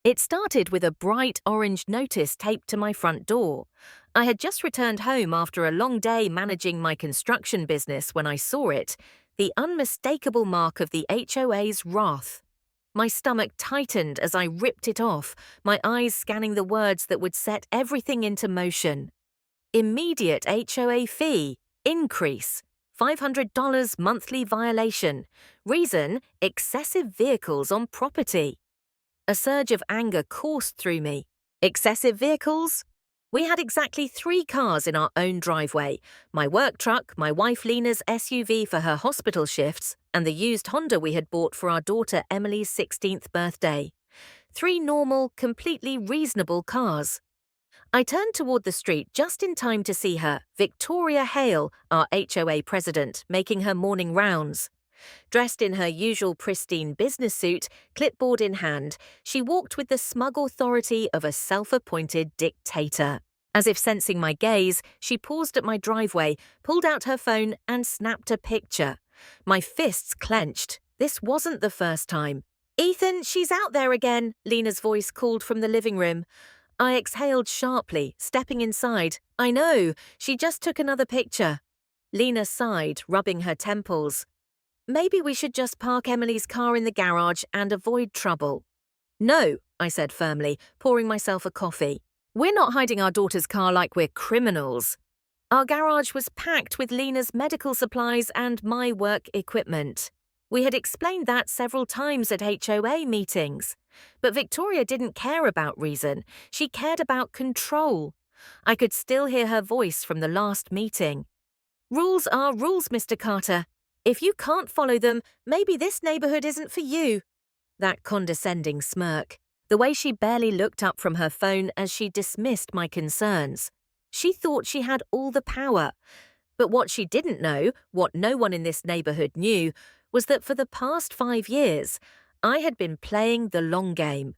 It started with a bright orange notice taped to my front door. I had just returned home after a long day managing my construction business when I saw it, the unmistakable mark of the HOA's wrath. My stomach tightened as I ripped it off, my eyes scanning the words that would set everything into motion. Immediate HOA fee, increase, $500 monthly violation. Reason, excessive vehicles on property. A surge of anger coursed through me. Excessive vehicles? We had exactly 3 cars in our own driveway, my work truck, my wife Lena's SUV for her hospital shifts, and the used Honda we had bought for our daughter Emily's 16th birthday. 3 normal, completely reasonable cars. I turned toward the street just in time to see her, Victoria Hale, our HOA president, making her morning rounds. Dressed in her usual pristine business suit, clipboard in hand, she walked with the smug authority of a self-appointed dictator. As if sensing my gaze, she paused at my driveway, pulled out her phone, and snapped a picture. My fists clenched. This wasn't the first time. "Ethan, she's out there again," Lena's voice called from the living room. I exhaled sharply, stepping inside. "I know, she just took another picture." Lena sighed, rubbing her temples. "Maybe we should just park Emily's car in the garage and avoid trouble." "No," I said firmly, pouring myself a coffee. "We're not hiding our daughter's car like we're criminals." Our garage was packed with Lena's medical supplies and my work equipment. We had explained that several times at HOA meetings. But Victoria didn't care about reason. She cared about control. I could still hear her voice from the last meeting. "Rules are rules, Mr. Carter. If you can't follow them, maybe this neighborhood isn't for you." That condescending smirk. The way she barely looked up from her phone as she dismissed my concerns. She thought she had all the power. But what she didn't know, what no one in this neighborhood knew, was that for the past 5 years, I had been playing the long game.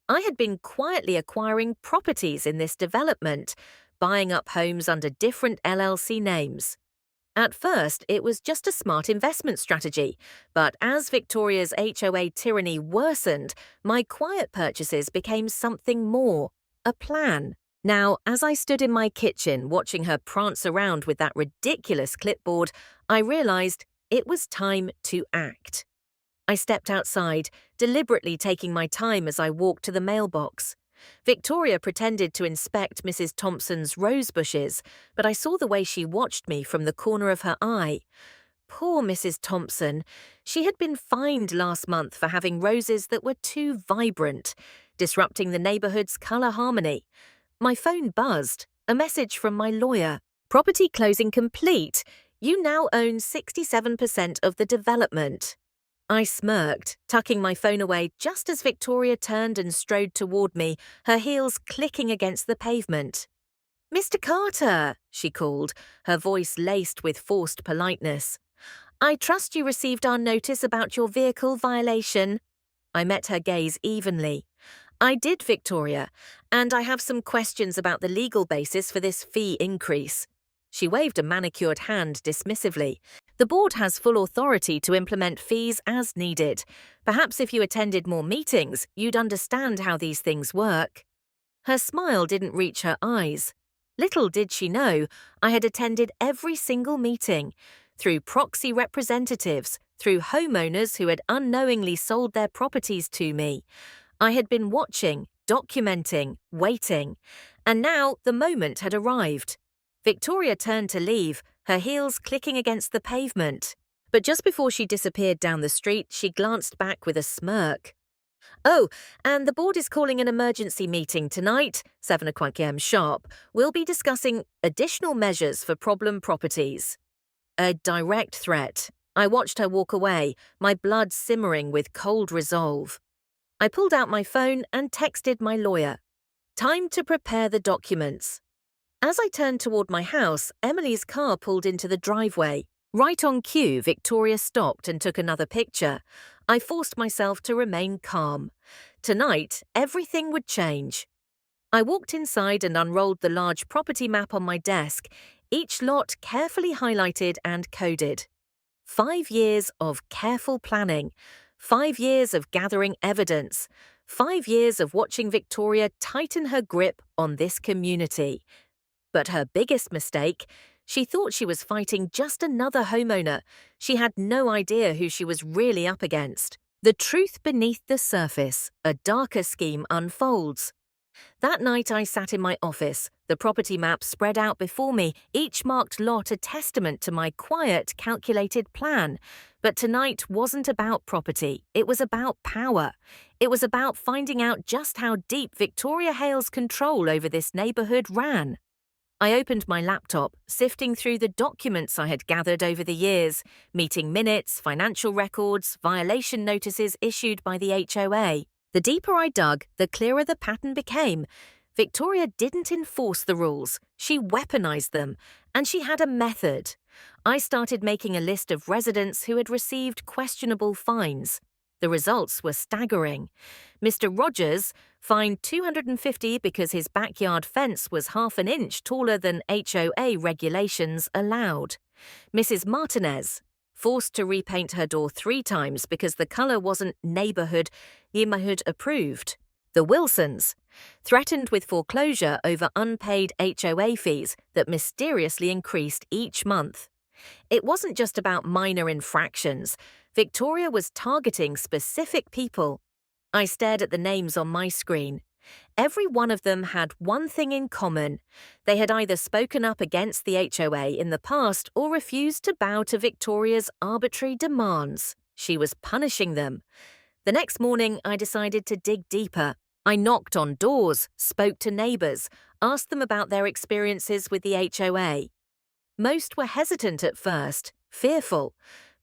I had been quietly acquiring properties in this development, buying up homes under different LLC names. At first, it was just a smart investment strategy, but as Victoria's HOA tyranny worsened, my quiet purchases became something more, a plan. Now, as I stood in my kitchen watching her prance around with that ridiculous clipboard, I realized it was time to act. I stepped outside, deliberately taking my time as I walked to the mailbox. Victoria pretended to inspect Mrs. Thompson's rose bushes, but I saw the way she watched me from the corner of her eye. Poor Mrs. Thompson. She had been fined last month for having roses that were too vibrant, disrupting the neighborhood's color harmony. My phone buzzed. A message from my lawyer. "Property closing complete. You now own 67% of the development." I smirked, tucking my phone away just as Victoria turned and strode toward me, her heels clicking against the pavement. "Mr. Carter," she called, her voice laced with forced politeness. "I trust you received our notice about your vehicle violation." I met her gaze evenly. "I did, Victoria, and I have some questions about the legal basis for this fee increase." She waved a manicured hand dismissively. "The board has full authority to implement fees as needed. Perhaps if you attended more meetings, you'd understand how these things work." Her smile didn't reach her eyes. Little did she know, I had attended every single meeting, through proxy representatives, through homeowners who had unknowingly sold their properties to me. I had been watching, documenting, waiting, and now the moment had arrived. Victoria turned to leave, her heels clicking against the pavement. But just before she disappeared down the street, she glanced back with a smirk. "Oh, and the board is calling an emergency meeting tonight, 7 p.m. sharp. We'll be discussing additional measures for problem properties." A direct threat. I watched her walk away, my blood simmering with cold resolve. I pulled out my phone and texted my lawyer. Time to prepare the documents. As I turned toward my house, Emily's car pulled into the driveway. Right on cue, Victoria stopped and took another picture. I forced myself to remain calm. Tonight, everything would change. I walked inside and unrolled the large property map on my desk, each lot carefully highlighted and coded. 5 years of careful planning, 5 years of gathering evidence, 5 years of watching Victoria tighten her grip on this community. But her biggest mistake, she thought she was fighting just another homeowner. She had no idea who she was really up against. The truth beneath the surface, a darker scheme unfolds. That night I sat in my office, the property map spread out before me, each marked lot a testament to my quiet, calculated plan. But tonight wasn't about property, it was about power. It was about finding out just how deep Victoria Hale's control over this neighbourhood ran. I opened my laptop, sifting through the documents I had gathered over the years, meeting minutes, financial records, violation notices issued by the HOA. The deeper I dug, the clearer the pattern became. Victoria didn't enforce the rules, she weaponized them, and she had a method. I started making a list of residents who had received questionable fines. The results were staggering. Mr. Rogers, fined $250 because his backyard fence was half an inch taller than HOA regulations allowed. Mrs. Martinez, forced to repaint her door 3 times because the color wasn't neighborhood approved. The Wilsons, threatened with foreclosure over unpaid HOA fees that mysteriously increased each month. It wasn't just about minor infractions. Victoria was targeting specific people. I stared at the names on my screen. Every one of them had one thing in common. They had either spoken up against the HOA in the past or refused to bow to Victoria's arbitrary demands. She was punishing them. The next morning, I decided to dig deeper. I knocked on doors, spoke to neighbors, asked them about their experiences with the HOA. Most were hesitant at first, fearful.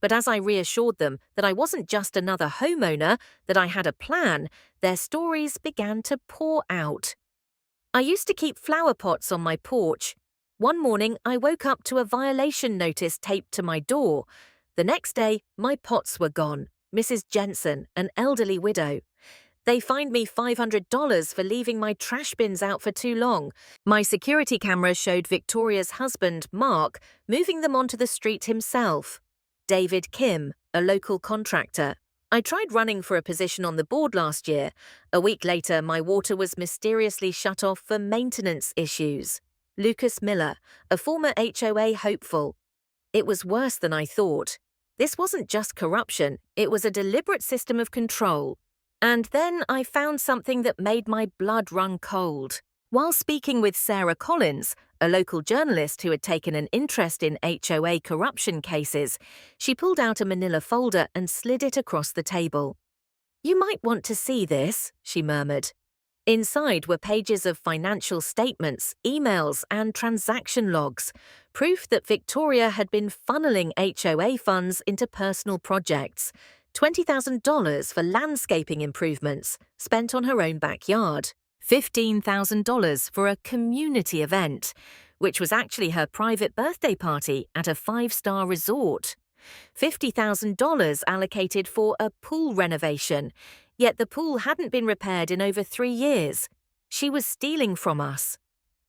But as I reassured them that I wasn't just another homeowner, that I had a plan, their stories began to pour out. I used to keep flower pots on my porch. One morning, I woke up to a violation notice taped to my door. The next day, my pots were gone. Mrs. Jensen, an elderly widow. They fined me $500 for leaving my trash bins out for too long. My security camera showed Victoria's husband, Mark, moving them onto the street himself. David Kim, a local contractor. I tried running for a position on the board last year. A week later, my water was mysteriously shut off for maintenance issues. Lucas Miller, a former HOA hopeful. It was worse than I thought. This wasn't just corruption, it was a deliberate system of control. And then I found something that made my blood run cold. While speaking with Sarah Collins, a local journalist who had taken an interest in HOA corruption cases, she pulled out a manila folder and slid it across the table. "You might want to see this," she murmured. Inside were pages of financial statements, emails, and transaction logs, proof that Victoria had been funneling HOA funds into personal projects. $20,000 for landscaping improvements spent on her own backyard. $15,000 for a community event, which was actually her private birthday party at a 5-star resort. $50,000 allocated for a pool renovation, yet the pool hadn't been repaired in over 3 years. She was stealing from us.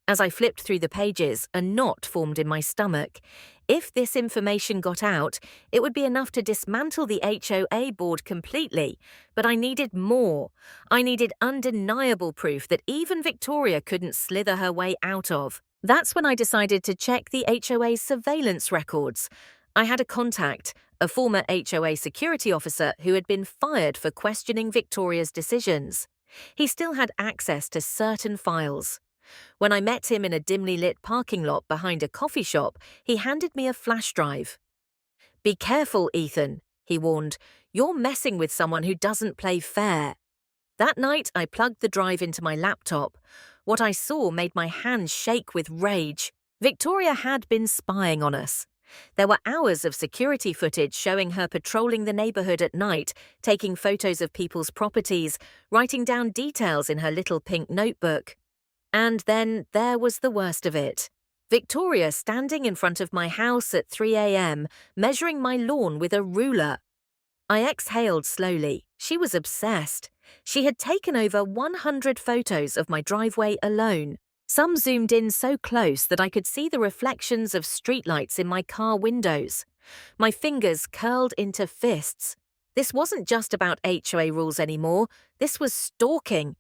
As I flipped through the pages, a knot formed in my stomach. If this information got out, it would be enough to dismantle the HOA board completely. But I needed more. I needed undeniable proof that even Victoria couldn't slither her way out of. That's when I decided to check the HOA's surveillance records. I had a contact, a former HOA security officer who had been fired for questioning Victoria's decisions. He still had access to certain files. When I met him in a dimly lit parking lot behind a coffee shop, he handed me a flash drive. "Be careful, Ethan," he warned. "You're messing with someone who doesn't play fair." That night, I plugged the drive into my laptop. What I saw made my hands shake with rage. Victoria had been spying on us. There were hours of security footage showing her patrolling the neighborhood at night, taking photos of people's properties, writing down details in her little pink notebook. And then there was the worst of it. Victoria standing in front of my house at 3 a.m., measuring my lawn with a ruler. I exhaled slowly. She was obsessed. She had taken over 100 photos of my driveway alone. Some zoomed in so close that I could see the reflections of streetlights in my car windows. My fingers curled into fists. This wasn't just about HOA rules anymore, this was stalking.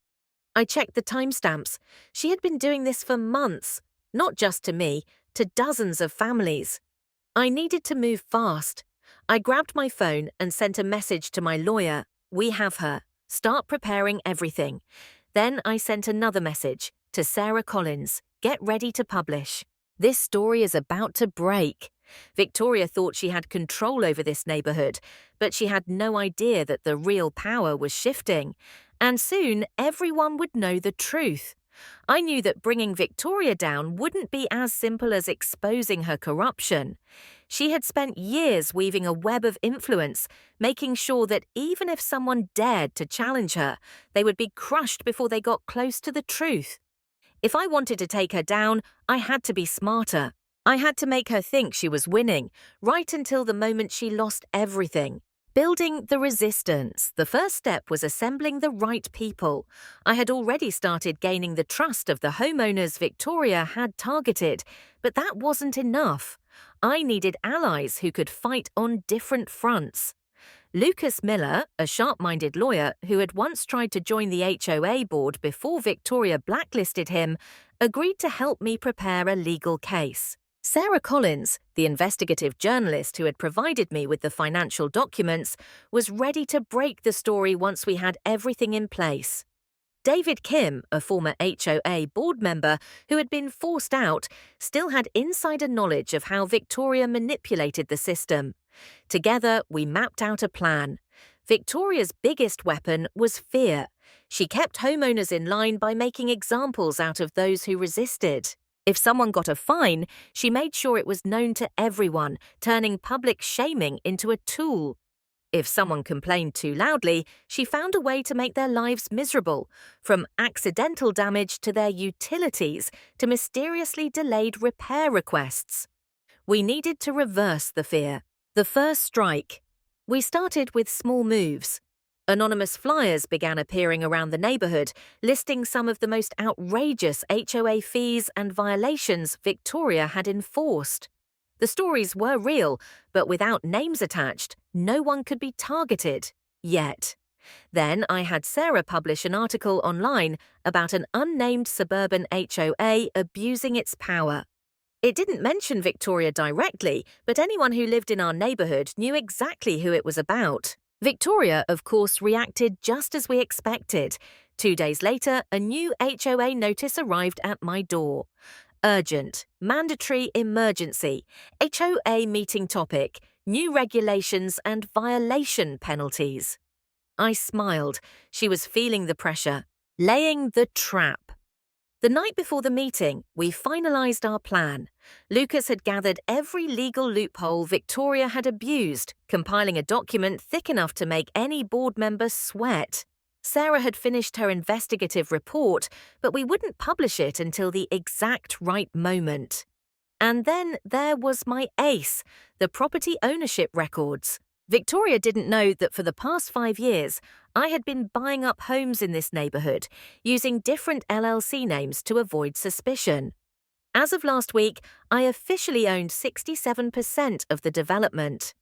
I checked the timestamps. She had been doing this for months, not just to me, to dozens of families. I needed to move fast. I grabbed my phone and sent a message to my lawyer. We have her. Start preparing everything. Then I sent another message to Sarah Collins. Get ready to publish. This story is about to break. Victoria thought she had control over this neighborhood, but she had no idea that the real power was shifting. And soon everyone would know the truth. I knew that bringing Victoria down wouldn't be as simple as exposing her corruption. She had spent years weaving a web of influence, making sure that even if someone dared to challenge her, they would be crushed before they got close to the truth. If I wanted to take her down, I had to be smarter. I had to make her think she was winning, right until the moment she lost everything. Building the resistance. The first step was assembling the right people. I had already started gaining the trust of the homeowners Victoria had targeted, but that wasn't enough. I needed allies who could fight on different fronts. Lucas Miller, a sharp-minded lawyer who had once tried to join the HOA board before Victoria blacklisted him, agreed to help me prepare a legal case. Sarah Collins, the investigative journalist who had provided me with the financial documents, was ready to break the story once we had everything in place. David Kim, a former HOA board member who had been forced out, still had insider knowledge of how Victoria manipulated the system. Together, we mapped out a plan. Victoria's biggest weapon was fear. She kept homeowners in line by making examples out of those who resisted. If someone got a fine, she made sure it was known to everyone, turning public shaming into a tool. If someone complained too loudly, she found a way to make their lives miserable, from accidental damage to their utilities to mysteriously delayed repair requests. We needed to reverse the fear. The first strike. We started with small moves. Anonymous flyers began appearing around the neighborhood, listing some of the most outrageous HOA fees and violations Victoria had enforced. The stories were real, but without names attached, no one could be targeted, yet. Then I had Sarah publish an article online about an unnamed suburban HOA abusing its power. It didn't mention Victoria directly, but anyone who lived in our neighborhood knew exactly who it was about. Victoria, of course, reacted just as we expected. 2 days later, a new HOA notice arrived at my door. Urgent, mandatory emergency, HOA meeting topic, new regulations and violation penalties. I smiled. She was feeling the pressure. Laying the trap. The night before the meeting, we finalized our plan. Lucas had gathered every legal loophole Victoria had abused, compiling a document thick enough to make any board member sweat. Sarah had finished her investigative report, but we wouldn't publish it until the exact right moment. And then there was my ace, the property ownership records. Victoria didn't know that for the past 5 years, I had been buying up homes in this neighborhood, using different LLC names to avoid suspicion. As of last week, I officially owned 67% of the development.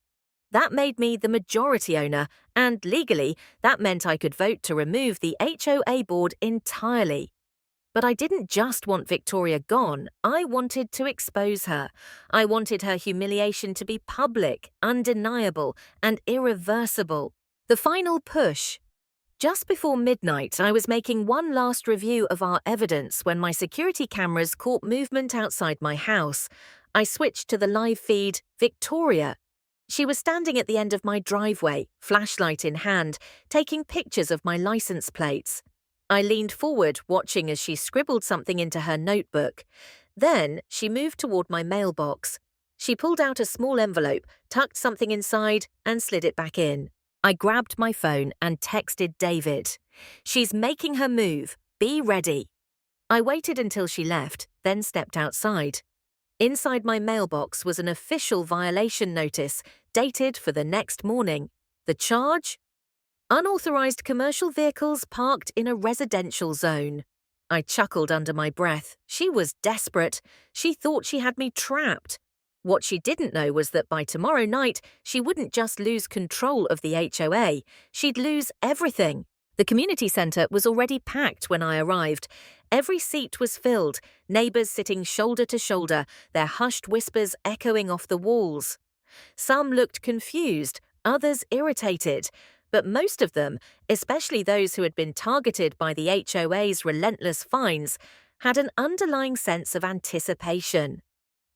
That made me the majority owner, and legally, that meant I could vote to remove the HOA board entirely. But I didn't just want Victoria gone, I wanted to expose her. I wanted her humiliation to be public, undeniable, and irreversible. The final push. Just before midnight, I was making one last review of our evidence when my security cameras caught movement outside my house. I switched to the live feed, Victoria. She was standing at the end of my driveway, flashlight in hand, taking pictures of my license plates. I leaned forward, watching as she scribbled something into her notebook. Then she moved toward my mailbox. She pulled out a small envelope, tucked something inside, and slid it back in. I grabbed my phone and texted David. "She's making her move. Be ready." I waited until she left, then stepped outside. Inside my mailbox was an official violation notice, dated for the next morning. The charge? Unauthorized commercial vehicles parked in a residential zone. I chuckled under my breath. She was desperate. She thought she had me trapped. What she didn't know was that by tomorrow night, she wouldn't just lose control of the HOA, she'd lose everything. The community centre was already packed when I arrived. Every seat was filled, neighbours sitting shoulder to shoulder, their hushed whispers echoing off the walls. Some looked confused, others irritated, but most of them, especially those who had been targeted by the HOA's relentless fines, had an underlying sense of anticipation.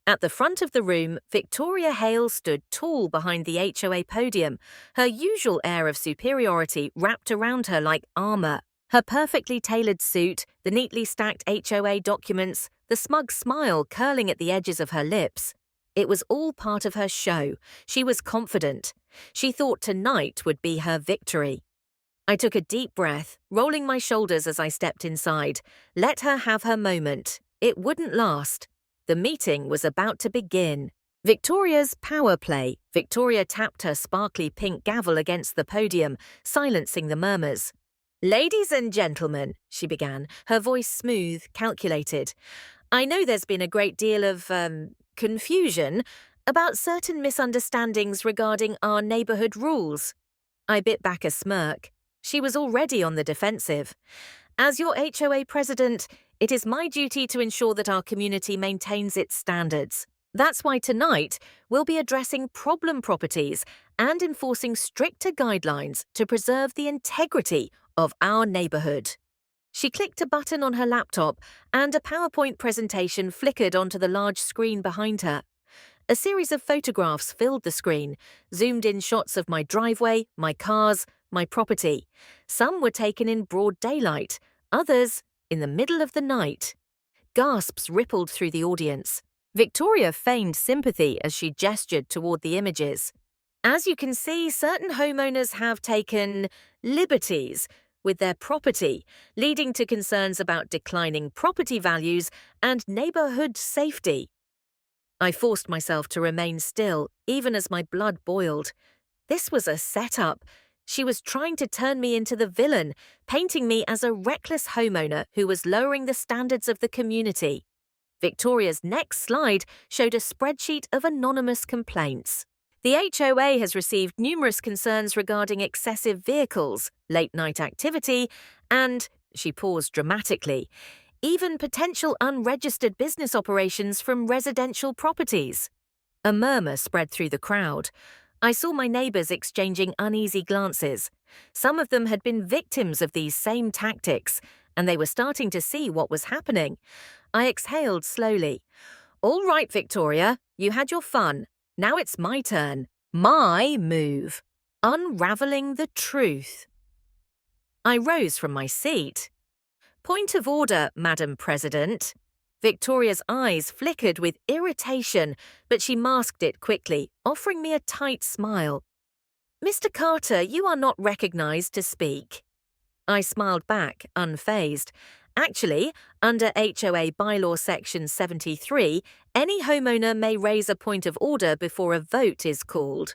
At the front of the room, Victoria Hale stood tall behind the HOA podium, her usual air of superiority wrapped around her like armour. Her perfectly tailored suit, the neatly stacked HOA documents, the smug smile curling at the edges of her lips. It was all part of her show. She was confident. She thought tonight would be her victory. I took a deep breath, rolling my shoulders as I stepped inside. Let her have her moment. It wouldn't last. The meeting was about to begin. Victoria's power play. Victoria tapped her sparkly pink gavel against the podium, silencing the murmurs. "Ladies and gentlemen," she began, her voice smooth, calculated. "I know there's been a great deal of, confusion about certain misunderstandings regarding our neighbourhood rules." I bit back a smirk. She was already on the defensive. "As your HOA president, it is my duty to ensure that our community maintains its standards. That's why tonight we'll be addressing problem properties and enforcing stricter guidelines to preserve the integrity of our neighbourhood." She clicked a button on her laptop and a PowerPoint presentation flickered onto the large screen behind her. A series of photographs filled the screen, zoomed-in shots of my driveway, my cars, my property. Some were taken in broad daylight, others in the middle of the night. Gasps rippled through the audience. Victoria feigned sympathy as she gestured toward the images. "As you can see, certain homeowners have taken liberties with their property, leading to concerns about declining property values and neighbourhood safety." I forced myself to remain still, even as my blood boiled. This was a setup. She was trying to turn me into the villain, painting me as a reckless homeowner who was lowering the standards of the community. Victoria's next slide showed a spreadsheet of anonymous complaints. "The HOA has received numerous concerns regarding excessive vehicles, late-night activity, and," she paused dramatically, "even potential unregistered business operations from residential properties." A murmur spread through the crowd. I saw my neighbours exchanging uneasy glances. Some of them had been victims of these same tactics, and they were starting to see what was happening. I exhaled slowly. "All right, Victoria, you had your fun. Now it's my turn. My move. Unravelling the truth." I rose from my seat. "Point of order, Madam President." Victoria's eyes flickered with irritation, but she masked it quickly, offering me a tight smile. "Mr. Carter, you are not recognised to speak." I smiled back, unfazed. Actually, under HOA Bylaw Section 73, any homeowner may raise a point of order before a vote is called.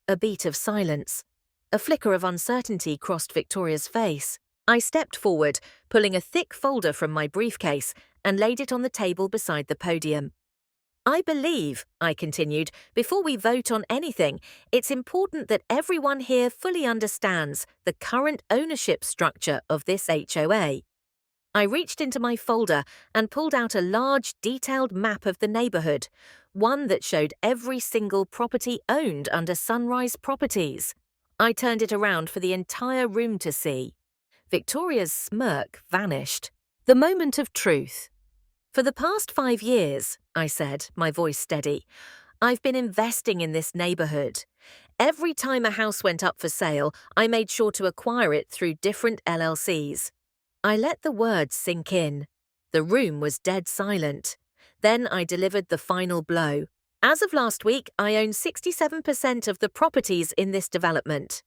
A beat of silence. A flicker of uncertainty crossed Victoria's face. I stepped forward, pulling a thick folder from my briefcase, and laid it on the table beside the podium. "I believe," I continued, "before we vote on anything, it's important that everyone here fully understands the current ownership structure of this HOA." I reached into my folder and pulled out a large, detailed map of the neighbourhood, one that showed every single property owned under Sunrise Properties. I turned it around for the entire room to see. Victoria's smirk vanished. The moment of truth. "For the past 5 years," I said, my voice steady, "I've been investing in this neighbourhood. Every time a house went up for sale, I made sure to acquire it through different LLCs." I let the words sink in. The room was dead silent. Then I delivered the final blow. "As of last week, I own 67% of the properties in this development."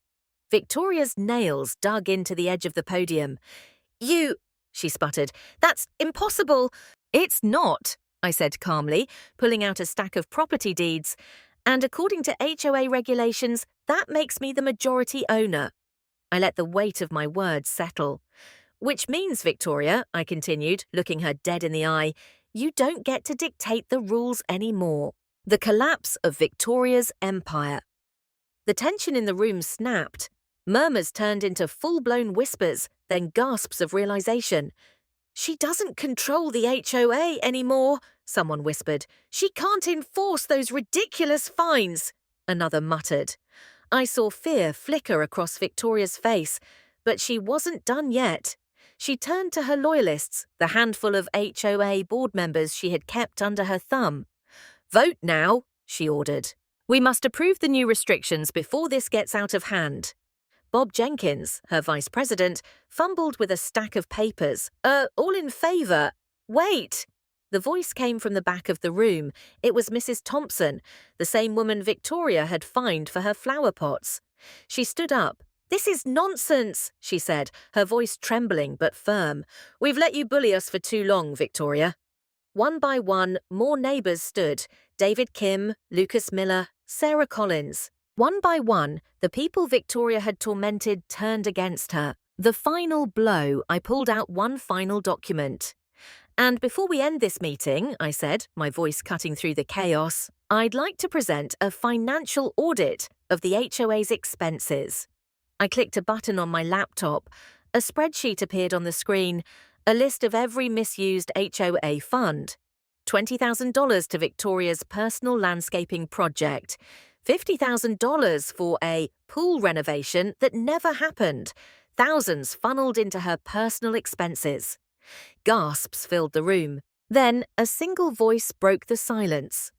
Victoria's nails dug into the edge of the podium. "You," she sputtered, "that's impossible." "It's not," I said calmly, pulling out a stack of property deeds. "And according to HOA regulations, that makes me the majority owner." I let the weight of my words settle. "Which means, Victoria," I continued, looking her dead in the eye, "you don't get to dictate the rules anymore. The collapse of Victoria's empire. The tension in the room snapped. Murmurs turned into full-blown whispers, then gasps of realization. "She doesn't control the HOA anymore," someone whispered. "She can't enforce those ridiculous fines," another muttered. I saw fear flicker across Victoria's face, but she wasn't done yet. She turned to her loyalists, the handful of HOA board members she had kept under her thumb. "Vote now," she ordered. "We must approve the new restrictions before this gets out of hand." Bob Jenkins, her vice president, fumbled with a stack of papers. All in favor." "Wait!" The voice came from the back of the room. It was Mrs. Thompson, the same woman Victoria had fined for her flower pots. She stood up. "This is nonsense," she said, her voice trembling but firm. "We've let you bully us for too long, Victoria." One by one, more neighbors stood. David Kim, Lucas Miller, Sarah Collins. One by one, the people Victoria had tormented turned against her. The final blow, I pulled out one final document. "And before we end this meeting," I said, my voice cutting through the chaos, "I'd like to present a financial audit of the HOA's expenses." I clicked a button on my laptop. A spreadsheet appeared on the screen, a list of every misused HOA fund. $20,000 to Victoria's personal landscaping project. $50,000 for a pool renovation that never happened. Thousands funneled into her personal expenses. Gasps filled the room. Then a single voice broke the silence.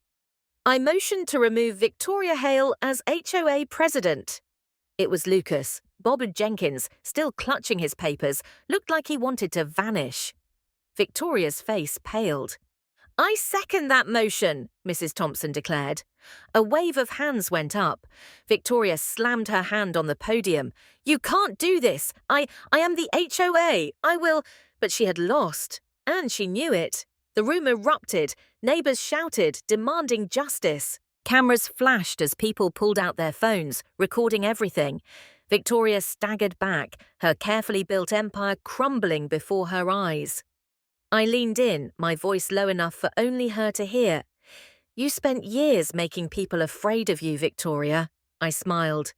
"I motion to remove Victoria Hale as HOA president." It was Lucas. Bob Jenkins, still clutching his papers, looked like he wanted to vanish. Victoria's face paled. "I second that motion," Mrs. Thompson declared. A wave of hands went up. Victoria slammed her hand on the podium. "You can't do this. I am the HOA. I will—" But she had lost, and she knew it. The room erupted. Neighbors shouted, demanding justice. Cameras flashed as people pulled out their phones, recording everything. Victoria staggered back, her carefully built empire crumbling before her eyes. I leaned in, my voice low enough for only her to hear. "You spent years making people afraid of you, Victoria." I smiled.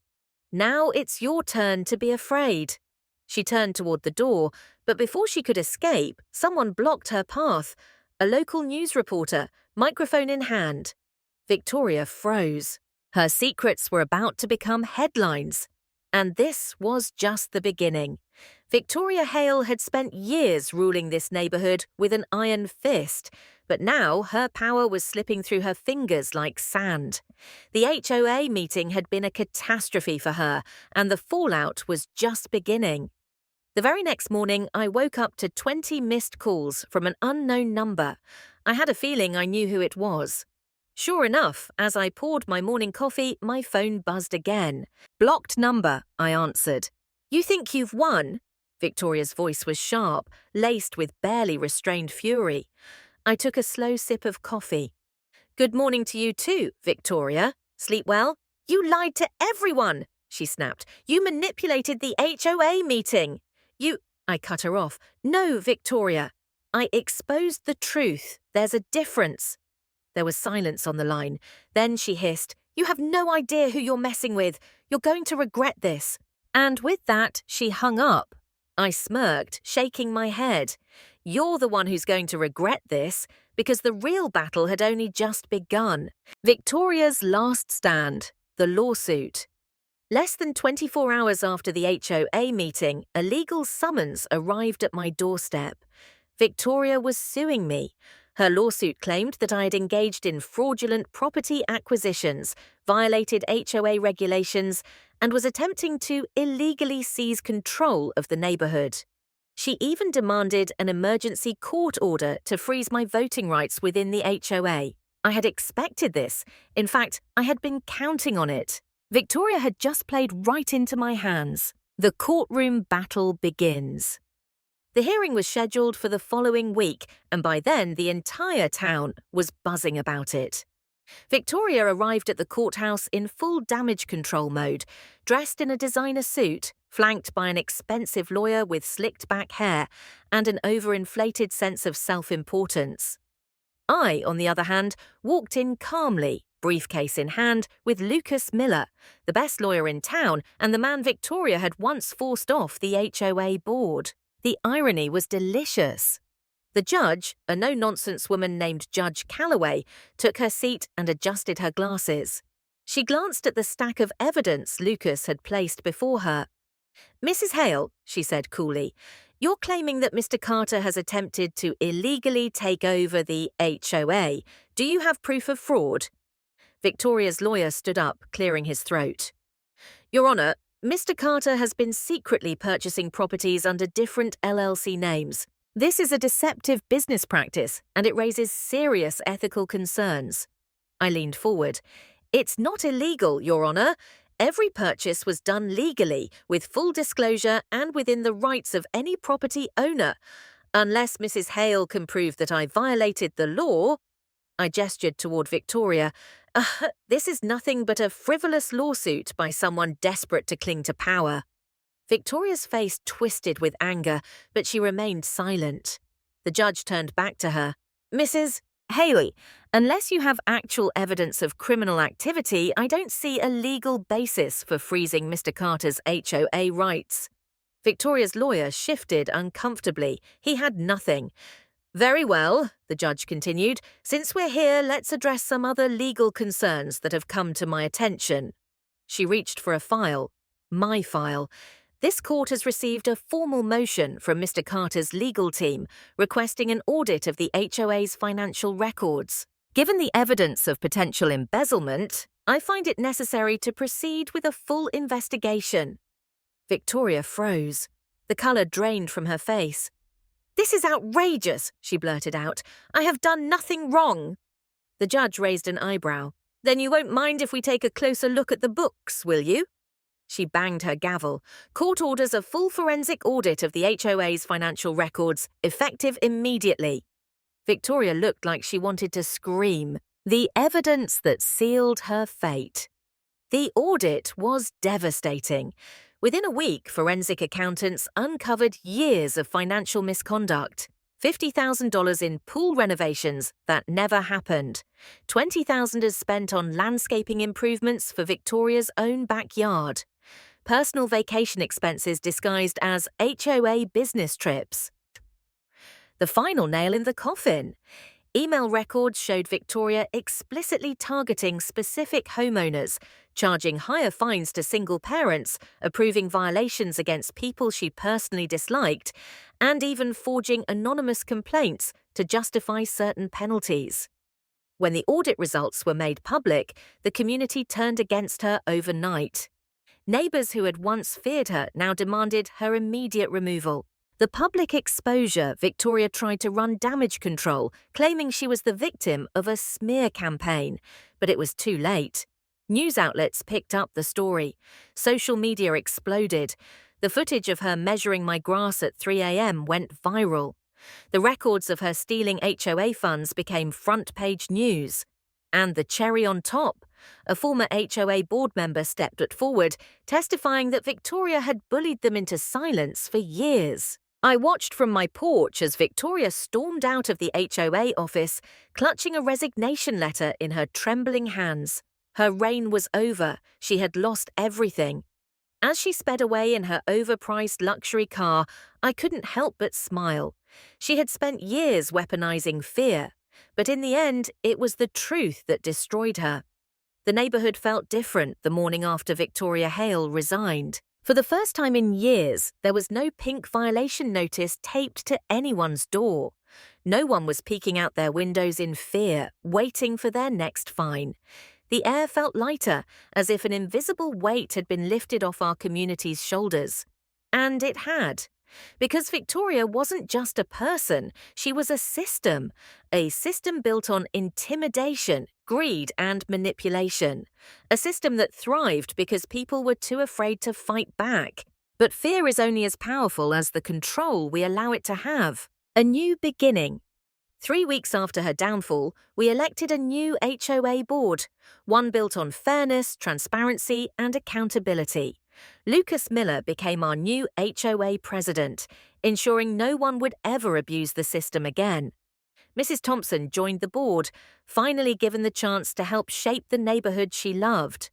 "Now it's your turn to be afraid." She turned toward the door, but before she could escape, someone blocked her path. A local news reporter, microphone in hand. Victoria froze. Her secrets were about to become headlines. And this was just the beginning. Victoria Hale had spent years ruling this neighborhood with an iron fist, but now her power was slipping through her fingers like sand. The HOA meeting had been a catastrophe for her, and the fallout was just beginning. The very next morning, I woke up to 20 missed calls from an unknown number. I had a feeling I knew who it was. Sure enough, as I poured my morning coffee, my phone buzzed again. "Blocked number," I answered. "You think you've won?" Victoria's voice was sharp, laced with barely restrained fury. I took a slow sip of coffee. "Good morning to you too, Victoria. Sleep well?" "You lied to everyone," she snapped. "You manipulated the HOA meeting. I cut her off. "No, Victoria. I exposed the truth. There's a difference." There was silence on the line. Then she hissed, "You have no idea who you're messing with. You're going to regret this." And with that, she hung up. I smirked, shaking my head. "You're the one who's going to regret this, because the real battle had only just begun." Victoria's last stand, the lawsuit. Less than 24 hours after the HOA meeting, a legal summons arrived at my doorstep. Victoria was suing me. Her lawsuit claimed that I had engaged in fraudulent property acquisitions, violated HOA regulations, and was attempting to illegally seize control of the neighborhood. She even demanded an emergency court order to freeze my voting rights within the HOA. I had expected this. In fact, I had been counting on it. Victoria had just played right into my hands. The courtroom battle begins. The hearing was scheduled for the following week, and by then the entire town was buzzing about it. Victoria arrived at the courthouse in full damage control mode, dressed in a designer suit, flanked by an expensive lawyer with slicked back hair and an overinflated sense of self-importance. I, on the other hand, walked in calmly, briefcase in hand, with Lucas Miller, the best lawyer in town and the man Victoria had once forced off the HOA board. The irony was delicious. The judge, a no-nonsense woman named Judge Calloway, took her seat and adjusted her glasses. She glanced at the stack of evidence Lucas had placed before her. "Mrs. Hale," she said coolly, "you're claiming that Mr. Carter has attempted to illegally take over the HOA. Do you have proof of fraud?" Victoria's lawyer stood up, clearing his throat. "Your Honour, Mr. Carter has been secretly purchasing properties under different LLC names. This is a deceptive business practice, and it raises serious ethical concerns." I leaned forward. "It's not illegal, Your Honour. Every purchase was done legally, with full disclosure and within the rights of any property owner. Unless Mrs. Hale can prove that I violated the law—" I gestured toward Victoria. This is nothing but a frivolous lawsuit by someone desperate to cling to power." Victoria's face twisted with anger, but she remained silent. The judge turned back to her. "Mrs. Haley, unless you have actual evidence of criminal activity, I don't see a legal basis for freezing Mr. Carter's HOA rights." Victoria's lawyer shifted uncomfortably. He had nothing. "Very well," the judge continued. "Since we're here, let's address some other legal concerns that have come to my attention." She reached for a file. My file. "This court has received a formal motion from Mr. Carter's legal team requesting an audit of the HOA's financial records. Given the evidence of potential embezzlement, I find it necessary to proceed with a full investigation." Victoria froze. The colour drained from her face. "This is outrageous," she blurted out. "I have done nothing wrong." The judge raised an eyebrow. "Then you won't mind if we take a closer look at the books, will you?" She banged her gavel. "Court orders a full forensic audit of the HOA's financial records, effective immediately." Victoria looked like she wanted to scream. The evidence that sealed her fate. The audit was devastating. Within a week, forensic accountants uncovered years of financial misconduct. $50,000 in pool renovations that never happened. $20,000 spent on landscaping improvements for Victoria's own backyard. Personal vacation expenses disguised as HOA business trips. The final nail in the coffin. Email records showed Victoria explicitly targeting specific homeowners, charging higher fines to single parents, approving violations against people she personally disliked, and even forging anonymous complaints to justify certain penalties. When the audit results were made public, the community turned against her overnight. Neighbours who had once feared her now demanded her immediate removal. The public exposure, Victoria tried to run damage control, claiming she was the victim of a smear campaign, but it was too late. News outlets picked up the story. Social media exploded. The footage of her measuring my grass at 3 a.m. went viral. The records of her stealing HOA funds became front-page news. And the cherry on top, a former HOA board member stepped forward, testifying that Victoria had bullied them into silence for years. I watched from my porch as Victoria stormed out of the HOA office, clutching a resignation letter in her trembling hands. Her reign was over. She had lost everything. As she sped away in her overpriced luxury car, I couldn't help but smile. She had spent years weaponizing fear, but in the end, it was the truth that destroyed her. The neighborhood felt different the morning after Victoria Hale resigned. For the first time in years, there was no pink violation notice taped to anyone's door. No one was peeking out their windows in fear, waiting for their next fine. The air felt lighter, as if an invisible weight had been lifted off our community's shoulders. And it had. Because Victoria wasn't just a person, she was a system built on intimidation, greed, and manipulation. A system that thrived because people were too afraid to fight back. But fear is only as powerful as the control we allow it to have. A new beginning. 3 weeks after her downfall, we elected a new HOA board, one built on fairness, transparency, and accountability. Lucas Miller became our new HOA president, ensuring no one would ever abuse the system again. Mrs. Thompson joined the board, finally given the chance to help shape the neighborhood she loved.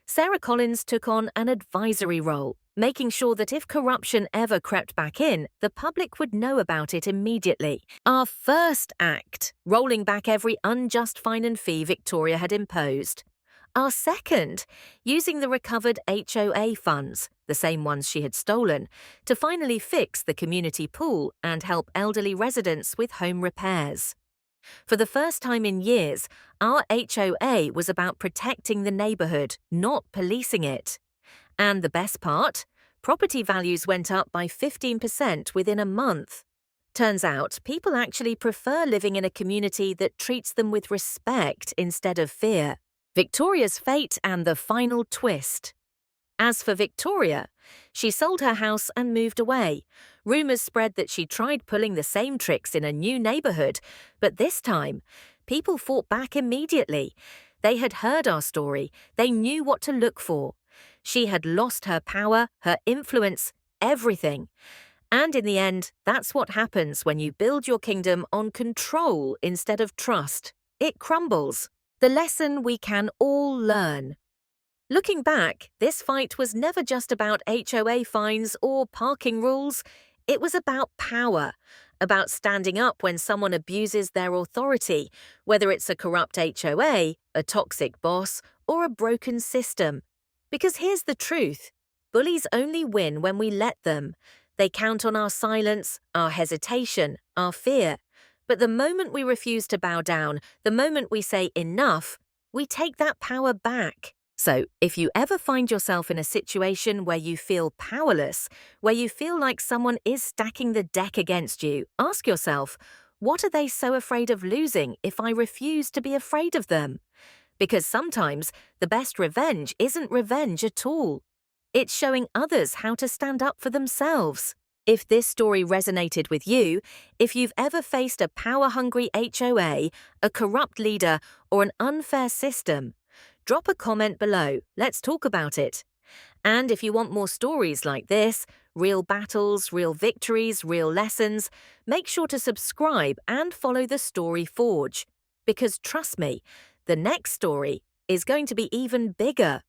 Sarah Collins took on an advisory role, making sure that if corruption ever crept back in, the public would know about it immediately. Our first act, rolling back every unjust fine and fee Victoria had imposed. Our second, using the recovered HOA funds, the same ones she had stolen, to finally fix the community pool and help elderly residents with home repairs. For the first time in years, our HOA was about protecting the neighborhood, not policing it. And the best part? Property values went up by 15% within a month. Turns out, people actually prefer living in a community that treats them with respect instead of fear. Victoria's fate and the final twist. As for Victoria, she sold her house and moved away. Rumours spread that she tried pulling the same tricks in a new neighbourhood, but this time, people fought back immediately. They had heard our story. They knew what to look for. She had lost her power, her influence, everything. And in the end, that's what happens when you build your kingdom on control instead of trust. It crumbles. The lesson we can all learn. Looking back, this fight was never just about HOA fines or parking rules. It was about power, about standing up when someone abuses their authority, whether it's a corrupt HOA, a toxic boss, or a broken system. Because here's the truth. Bullies only win when we let them. They count on our silence, our hesitation, our fear. But the moment we refuse to bow down, the moment we say enough, we take that power back. So, if you ever find yourself in a situation where you feel powerless, where you feel like someone is stacking the deck against you, ask yourself, what are they so afraid of losing if I refuse to be afraid of them? Because sometimes the best revenge isn't revenge at all. It's showing others how to stand up for themselves. If this story resonated with you, if you've ever faced a power-hungry HOA, a corrupt leader, or an unfair system, drop a comment below. Let's talk about it. And if you want more stories like this, real battles, real victories, real lessons, make sure to subscribe and follow the Story Forge. Because trust me, the next story is going to be even bigger.